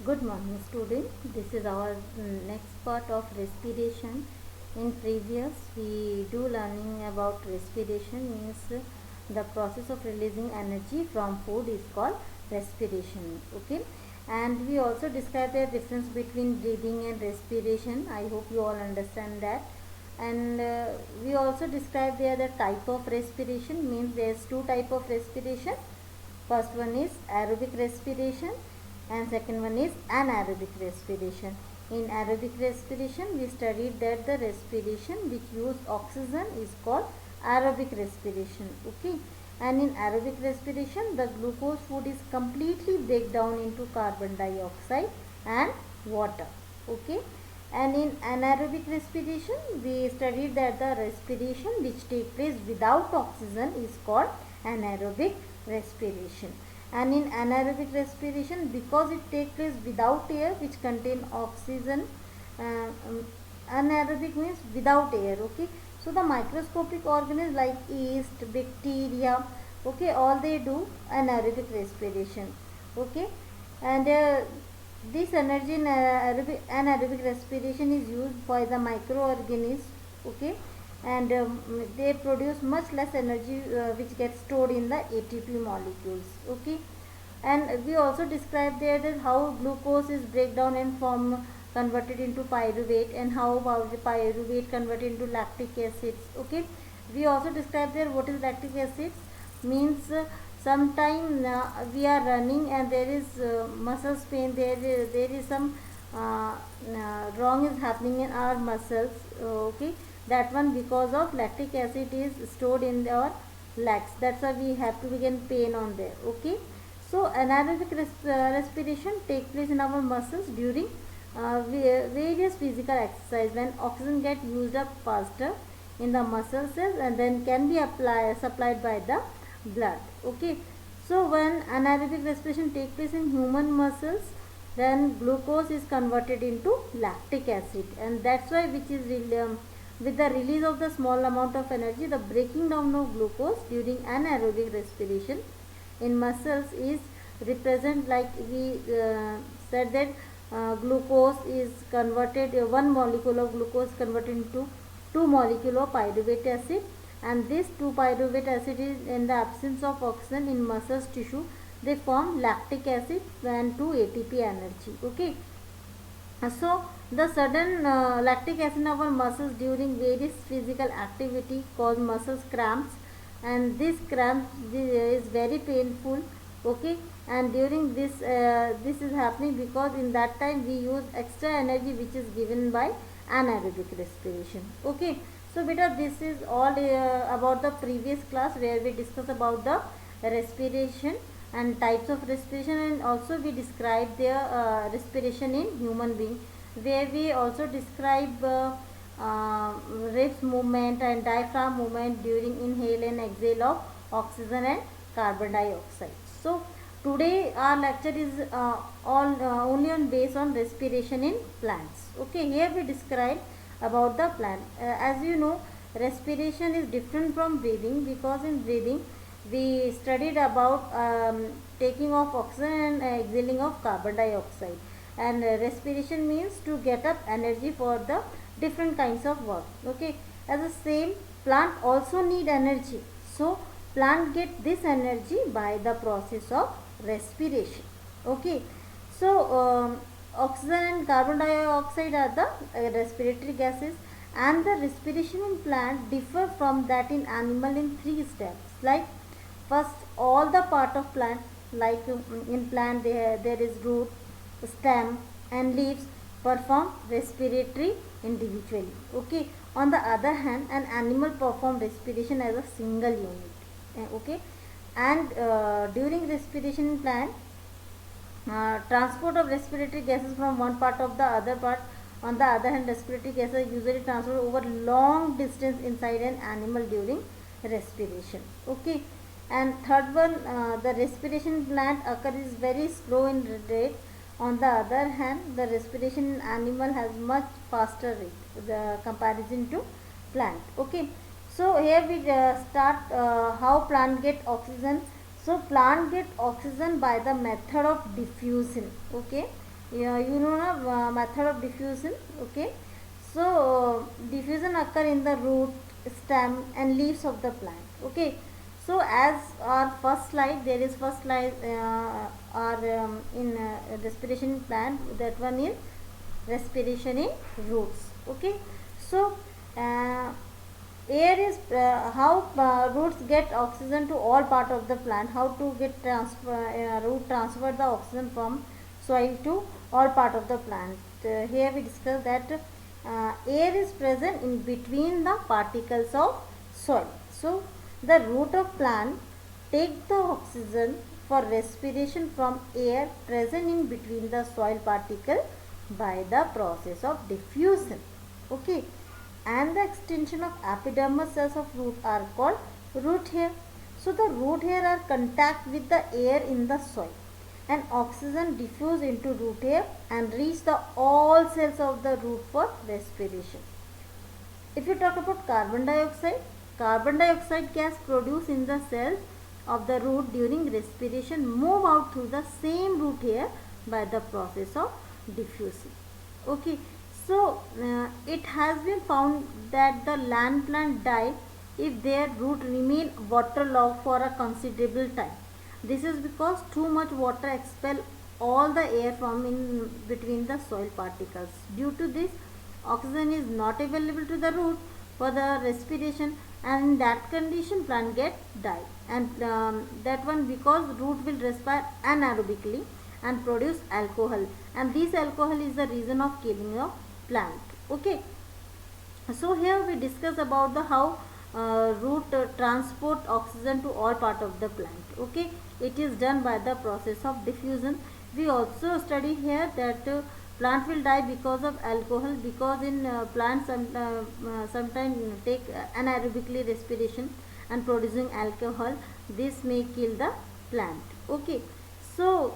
Good morning, student. This is our next part of respiration. In previous, we do learning about respiration means the process of releasing energy from food is called respiration. Okay, and we also describe the difference between breathing and respiration. I hope you all understand that. And we also describe the type of respiration means there's two type of respiration. First one is aerobic respiration and second one is anaerobic respiration. In aerobic respiration, we studied that the respiration which use oxygen is called aerobic respiration. Okay, and in aerobic respiration, the glucose food is completely break down into carbon dioxide and water. Okay, and in anaerobic respiration, we studied that the respiration which take place without oxygen is called anaerobic respiration. And in anaerobic respiration, because it takes place without air which contain oxygen, uh, um, anaerobic means without air. Okay, so the microscopic organisms like yeast, bacteria, okay, all they do anaerobic respiration. Okay, and this energy in anaerobic respiration is used by the microorganisms. Okay, and they produce much less energy which gets stored in the ATP molecules. Okay, and we also describe there that how glucose is break down and form converted into pyruvate, and how the pyruvate converted into lactic acids. Okay, we also describe there what is lactic acids means. Sometime we are running and there is muscles pain, there is some wrong is happening in our muscles. Okay, that one because of lactic acid is stored in our legs, that's why we have to begin pain on there. Okay, so anaerobic respiration take place in our muscles during various physical exercise when oxygen get used up faster in the muscle cells and then can be supplied by the blood. Okay, so when anaerobic respiration take place in human muscles, then glucose is converted into lactic acid, and that's why which is with the release of the small amount of energy, the breaking down of glucose during anaerobic respiration in muscles is represent like we said that glucose is converted, one molecule of glucose converted into 2 molecule of pyruvate acid, and this 2 pyruvate acid is in the absence of oxygen in muscles tissue, they form lactic acid and 2 ATP energy. Okay, so the sudden lactic acid in our muscles during various physical activity cause muscles cramps, and this cramp is very painful. Okay, and during this is happening because in that time we use extra energy which is given by anaerobic respiration. Okay, so beta this is all about the previous class where we discuss about the respiration and types of respiration, and also we describe their respiration in human being, where we also describe ribs movement and diaphragm movement during inhale and exhale of oxygen and carbon dioxide. So today our lecture is all only on based on respiration in plants. Okay, here we describe about the plant. As you know, respiration is different from breathing because in breathing we studied about taking of oxygen and exhaling of carbon dioxide, and respiration means to get up energy for the different kinds of work. Okay, as the same plant also need energy, so plant get this energy by the process of respiration. Okay, so oxygen and carbon dioxide are the respiratory gases, and the respiration in plant differ from that in animal in 3 steps. Like first, all the part of plant, like in plant there is root, stem and leaves perform respiratory individually. Okay, on the other hand an animal perform respiration as a single unit. Okay, and during respiration in plant, transport of respiratory gases from one part of the other part, on the other hand respiratory gases usually transfer over long distance inside an animal during respiration. Okay, and third one, the respiration plant occurs very slow in rate, on the other hand the respiration in animal has much faster rate the comparison to plant. Okay, so here we start how plant get oxygen. So plant get oxygen by the method of diffusion. Okay, Yeah, you know the method of diffusion. Okay, so diffusion occur in the root, stem and leaves of the plant. Okay, so as our first slide, there is first slide our in respiration in plant, that one is respiration in roots. Okay, so uh, air is how roots get oxygen to all part of the plant, how to get root transfer the oxygen from soil to all part of the plant. Here we discuss that air is present in between the particles of soil. So the root of plant take the oxygen for respiration from air present in between the soil particle by the process of diffusion. Okay, and the extension of epidermal cells of root are called root hair. So the root hair are contact with the air in the soil, and oxygen diffuse into root hair and reach the all cells of the root for respiration. If you talk about carbon dioxide gas produced in the cells of the root during respiration move out through the same root hair by the process of diffusion. Okay, so it has been found that the land plant die if their root remain waterlogged for a considerable time. This is because too much water expel all the air from in between the soil particles. Due to this, oxygen is not available to the root for the respiration, and in that condition plant get die. And that one because root will respire anaerobically and produce alcohol, and this alcohol is the reason of killing of plant. Okay, so here we discuss about the how root transport oxygen to all part of the plant. Okay, it is done by the process of diffusion. We also study here that plant will die because of alcohol, because in plants sometimes take anaerobically respiration and producing alcohol. This may kill the plant. Okay, so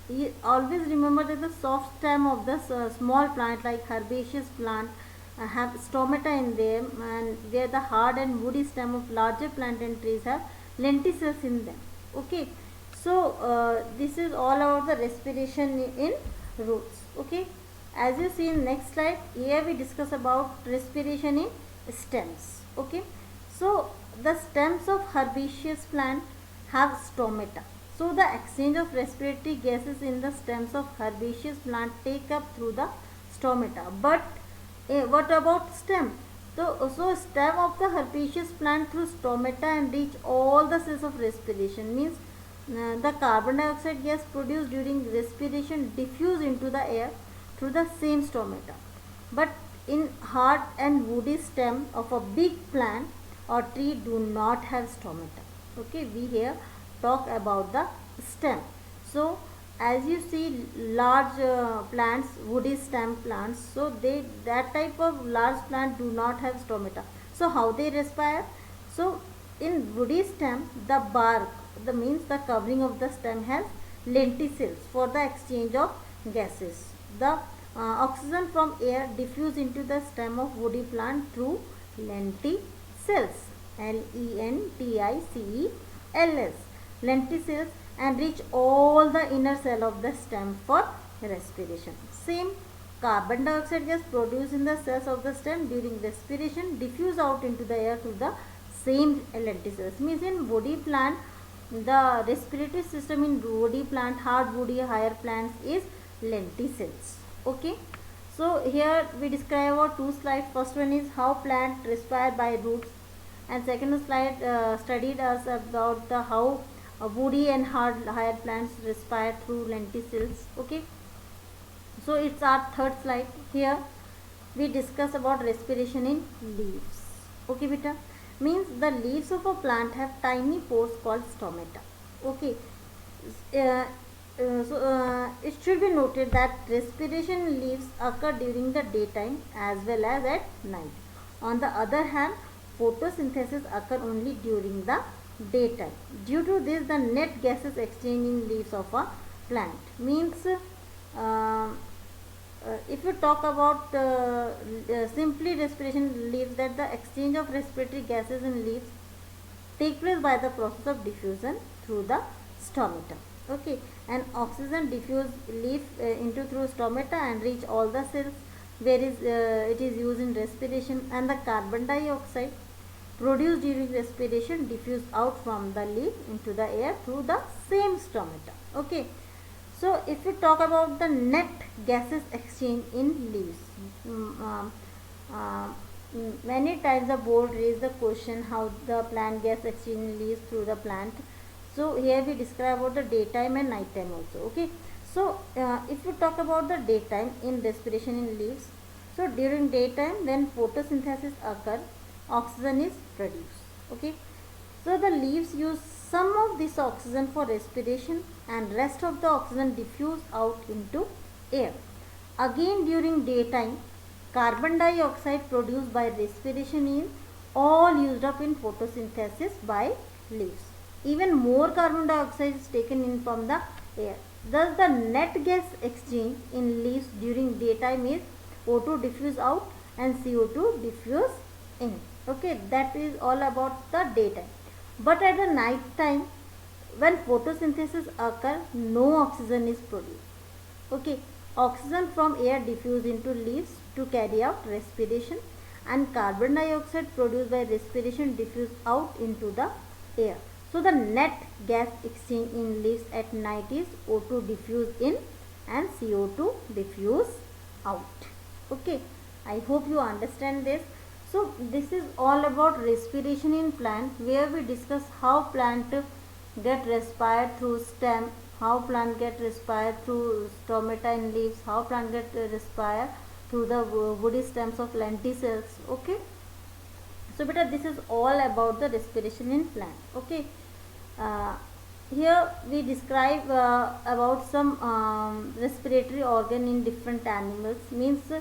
you always remember that the soft stem of the small plant like herbaceous plant have stomata in them, and where the hard and woody stem of larger plant and trees have lenticels in them. Okay, so this is all about the respiration in roots. Okay, as you see in next slide, here we discuss about respiration in stems. Okay, so the stems of herbaceous plant have stomata. So the exchange of respiratory gases in the stems of herbaceous plant take up through the stomata. But what about stem? So stem of the herbaceous plant through stomata and reach all the cells of respiration, means the carbon dioxide gas produced during respiration diffuse into the air through the same stomata. But in hard and woody stem of a big plant or tree do not have stomata. Okay, we here talk about the stem. So as you see large plants, woody stem plants, so they that type of large plant do not have stomata. So how they respire? So in woody stem, the bark, the means the covering of the stem has lenticels for the exchange of gases. The oxygen from air diffuse into the stem of woody plant through lenticels, lenticels, lenticels, and reach all the inner cell of the stem for respiration. Same carbon dioxide gas produced in the cells of the stem during respiration diffuse out into the air through the same lenticels. Means in woody plant, the respiratory system in woody plant, hard woody higher plants is lenticels. Okay, so here we describe our two slides. First one is how plant respire by roots, and second slide studied us about the how woody and hard higher plants respire through lenticels. Okay, so it's our third slide. Here we discuss about respiration in leaves. Okay beta, means the leaves of a plant have tiny pores called stomata. Okay, it should be noted that respiration in leaves occur during the daytime as well as at night. On the other hand, photosynthesis occur only during the daytime. Due to this, the net gases exchanged in leaves of a plant, means if you talk about simply respiration leaves, that the exchange of respiratory gases in leaves take place by the process of diffusion through the stomata. Okay, and oxygen diffuse leaf into through stomata and reach all the cells where it is used in respiration, and the carbon dioxide produced during respiration diffuse out from the leaf into the air through the same stomata. Okay, so if we talk about the net gases exchange in leaves, mm, um, uh, many times the board raise the question how the plant gas exchange in leaves through the plant. So here we describe about the daytime and nighttime also. Okay, so if we talk about the daytime in respiration in leaves, so during daytime when photosynthesis occur, oxygen is produced. Okay, so the leaves use some of this oxygen for respiration and rest of the oxygen diffuse out into air. Again during daytime, carbon dioxide produced by respiration is all used up in photosynthesis by leaves. Even more carbon dioxide is taken in from the air. Thus the net gas exchange in leaves during daytime is O2 diffuse out and CO2 diffuse in. Okay, that is all about the daytime. But at the night time, when photosynthesis occur, no oxygen is produced. Okay, oxygen from air diffuse into leaves to carry out respiration, and carbon dioxide produced by respiration diffuse out into the air. So the net gas exchange in leaves at night is O2 diffuse in and CO2 diffuse out. Okay, I hope you understand this. So this is all about respiration in plant, where we discuss how plant get respired through stem, how plant get respired through stomata in leaves, how plant get respired through the woody stems of lenticels. Okay, so beta, this is all about the respiration in plant. Okay, uh, here we describe about some respiratory organ in different animals, means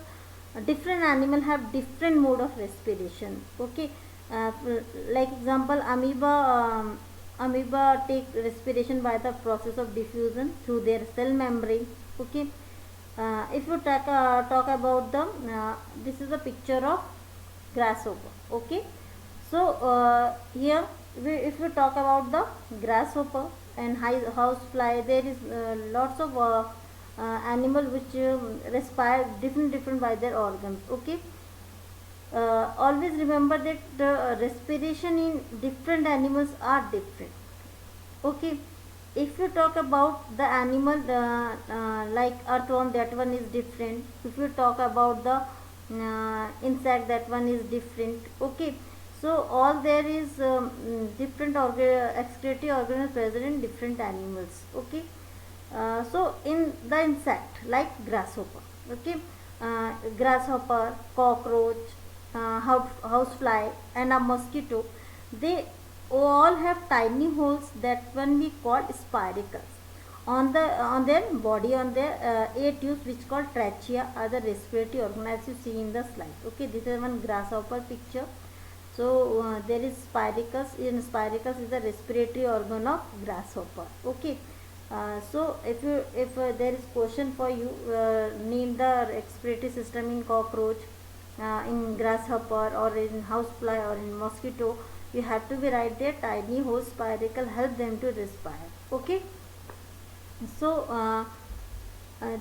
different animal have different mode of respiration. Okay, uh, like example, amoeba take respiration by the process of diffusion through their cell membrane. Okay, if you talk about the this is a picture of grasshopper. Okay, so here if we talk about the grasshopper and house fly, there is lots of animal which respire different by their organs. Okay, always remember that the respiration in different animals are different. Okay, if you talk about the animal like earthworm, that one is different. If you talk about the insect, that one is different. Okay, so all there is different excretory organelles present in different animals. Okay, so in the insect like grasshopper. Okay, grasshopper, cockroach, housefly and a mosquito, they all have tiny holes that one we call spiracles on their body, on their air tubes, which called trachea are the respiratory organ, as you see in the slide. Okay, this is one grasshopper picture. So there is spiracles. In spiracles is the respiratory organ of grasshopper. Okay, so if there is question for you, name the respiratory system in cockroach, in grasshopper, or in housefly, or in mosquito, you have to be right there. Tiny holes, spiracle help them to respire. Okay, so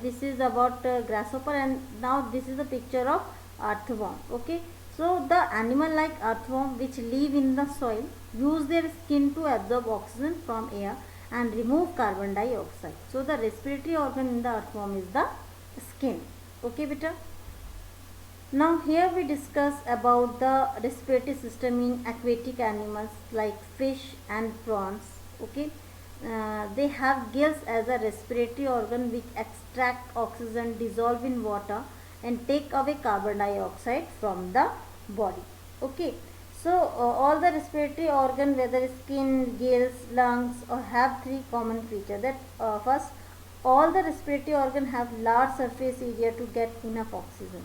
this is about grasshopper, and now this is a picture of earthworm. Okay, so the animal like earthworm which live in the soil use their skin to absorb oxygen from air and remove carbon dioxide. So the respiratory organ in the earthworm is the skin. Okay, beta. Now here we discuss about the respiratory system in aquatic animals like fish and prawns. Okay, they have gills as a respiratory organ which extract oxygen, dissolve in water and take away carbon dioxide from the body. Okay, so all the respiratory organ, whether skin, gills, lungs, or have three common features. That first, all the respiratory organ have large surface area to get enough oxygen.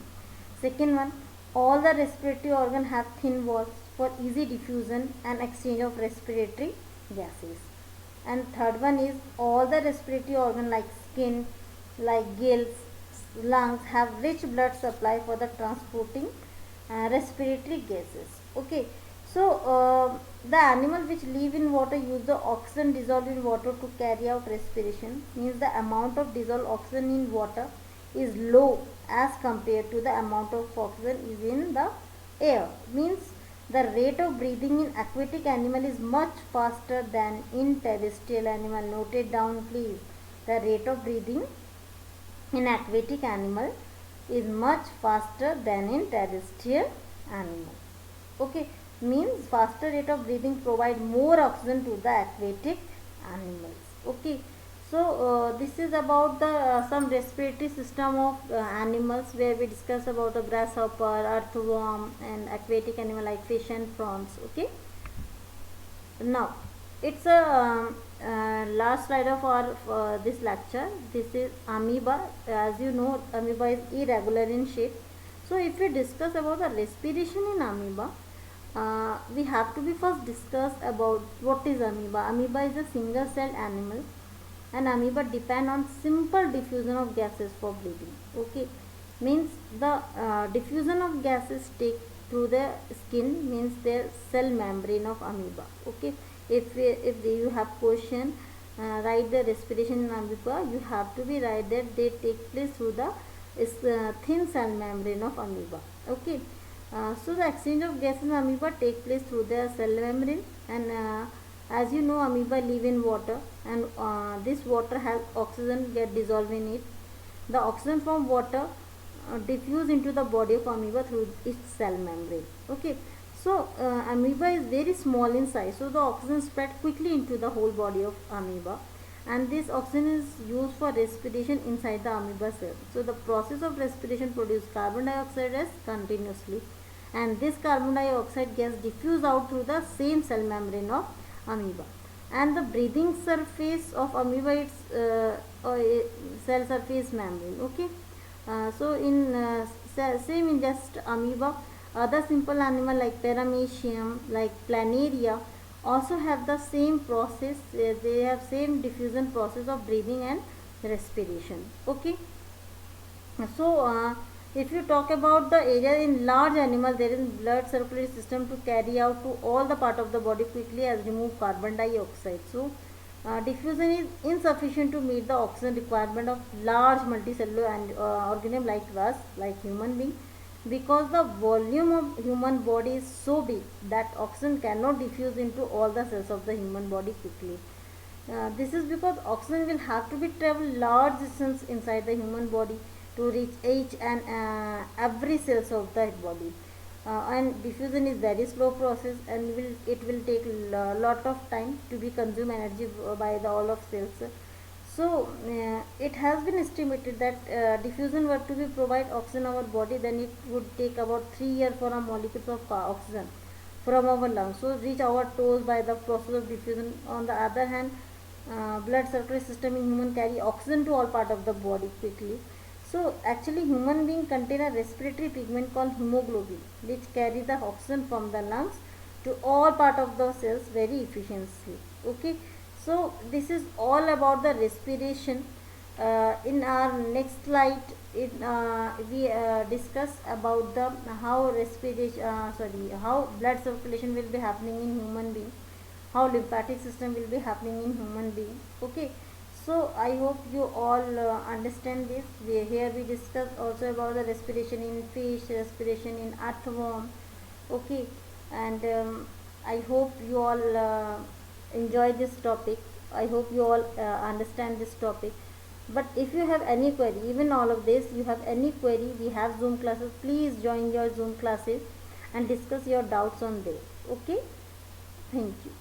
Second one, all the respiratory organ have thin walls for easy diffusion and exchange of respiratory gases. And third one is, all the respiratory organ like skin, like gills, lungs have rich blood supply for the transporting respiratory gases. Okay, So the animal which live in water use the oxygen dissolved in water to carry out respiration. Means the amount of dissolved oxygen in water is low as compared to the amount of oxygen is in the air. Means the rate of breathing in aquatic animal is much faster than in terrestrial animal. Note it down please. The rate of breathing in aquatic animal is much faster than in terrestrial animal. Okay, means faster rate of breathing provide more oxygen to the aquatic animals. Okay, so this is about the some respiratory system of animals, where we discuss about the grasshopper, earthworm, and aquatic animal like fish and prawns. Okay, now it's a last slide of our this lecture. This is amoeba. As you know, amoeba is irregular in shape. So if we discuss about the respiration in amoeba, we have to be first discuss about what is amoeba. Amoeba is a single celled animal, and amoeba depend on simple diffusion of gases for breathing. Okay, means the diffusion of gases take through the skin, means the cell membrane of amoeba. Okay, if you have question, write the respiration in amoeba, you have to be write that they take place through the thin cell membrane of amoeba. Okay, so the exchange of gases in amoeba take place through the cell membrane, and as you know, amoeba live in water, and this water has oxygen get dissolved in it. The oxygen from water diffuse into the body of amoeba through its cell membrane. Okay, so amoeba is very small in size, so the oxygen spread quickly into the whole body of amoeba, and this oxygen is used for respiration inside the amoeba cell. So the process of respiration produces carbon dioxide gas continuously, and this carbon dioxide gas diffuse out through the same cell membrane of amoeba. And the breathing surface of amoeba is cell surface membrane. Okay, so in same in just amoeba, other simple animal like paramecium, like planaria, also have the same process. They have same diffusion process of breathing and respiration. Okay, so if you talk about the area in large animal, there is blood circulatory system to carry out to all the part of the body quickly as remove carbon dioxide. So diffusion is insufficient to meet the oxygen requirement of large multicellular and organism like us, like human being, because the volume of human body is so big that oxygen cannot diffuse into all the cells of the human body quickly. This is because oxygen will have to be travel large distance inside the human body to reach each and every cells of the body, and diffusion is very slow process, and it will take lot of time to be consume energy by the all of cells. So it has been estimated that diffusion were to be provide oxygen our body, then it would take about 3 years for a molecules of oxygen from our lungs so reach our toes by the process of diffusion. On the other hand, blood circulatory system in human carry oxygen to all part of the body quickly. So actually human being contain a respiratory pigment called hemoglobin, which carry the oxygen from the lungs to all part of the cells very efficiently. Okay, so this is all about the respiration. In our next slide, we discuss about the how respiration, how blood circulation will be happening in human being, how lymphatic system will be happening in human being. Okay, so I hope you all understand this. Here we discuss also about the respiration in fish, respiration in earthworm. Okay, and I hope you all enjoy this topic. I hope you all understand this topic. But if you have any query, even all of this, you have any query, we have Zoom classes. Please join your Zoom classes and discuss your doubts on this. Okay, thank you.